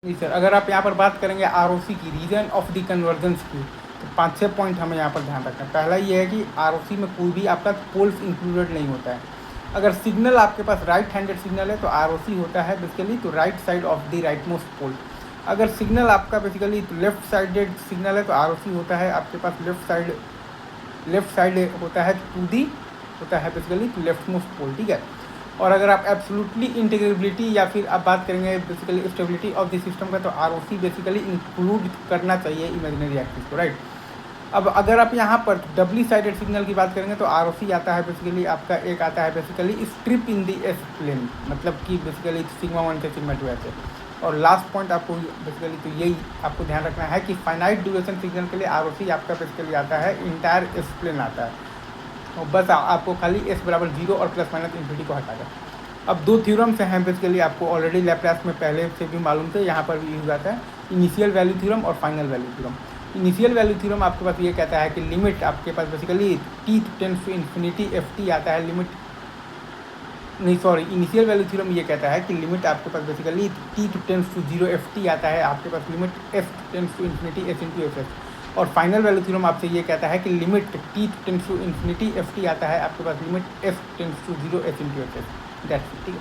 जी sir, अगर आप यहाँ पर बात करेंगे आरओसी की, रीजन ऑफ द कन्वर्जेंस की, तो 5-6 पॉइंट हमें यहाँ पर ध्यान रखना है। पहला ये है कि आरओसी में कोई भी आपका पोल्स इंक्लूडेड नहीं होता है। अगर सिग्नल आपके पास राइट हैंडेड सिग्नल है तो आरओसी होता है बेसिकली तो right side of the right most pole. अगर सिग्नल आपका बेसिकली लेफ्ट साइडेड सिग्नल है तो आरओसी होता है आपके पास लेफ्ट साइड होता है टू दी होता है बेसिकली लेफ्ट मोस्ट पोल, ठीक है। और अगर आप एब्सोल्युटली इंटीग्रेबिलिटी या फिर आप बात करेंगे basically stability of the system का, तो आरओसी बेसिकली इंक्लूड करना चाहिए इमेजिनरी एक्सिस को, राइट। अब अगर आप यहाँ पर डबली साइडेड सिग्नल की बात करेंगे तो आरओसी आता है बेसिकली आपका एक आता है basically strip in the S plane, मतलब कि बेसिकली सिग्मा 1 से सिग्मा 2 ऐसे। और लास्ट पॉइंट आपको बेसिकली तो यही आपको ध्यान रखना है कि फाइनाइट ड्यूरेशन सिग्नल के लिए आरओसी आपका बेसिकली आता है इंटायर एस प्लेन आता है, और बस आपको खाली एस बराबर 0 और प्लस माइनस इन्फिनिटी को हटा कर। अब 2 थ्योरम्स हैं बेसिकली, आपको ऑलरेडी लैप्लास में पहले से भी मालूम थे, यहाँ पर भी यूज आता है, इनिशियल वैल्यू थ्योरम और final value theorem. Initial value theorem आपके पास ये कहता है कि लिमिट आपके पास basically t tends to infinity F T आता है, लिमिट नहीं सॉरी, इनिशियल वैल्यू थ्योरम ये कहता है कि लिमिट आपके पास basically t tends to 0 F T आता है, आपके पास limit f tends to infinity S into F S. और फाइनल वैल्यू थ्योरम आपसे ये कहता है कि limit t tends to infinity F T आता है, आपके पास limit f tends to 0 S into F S. That's it, ठीक है।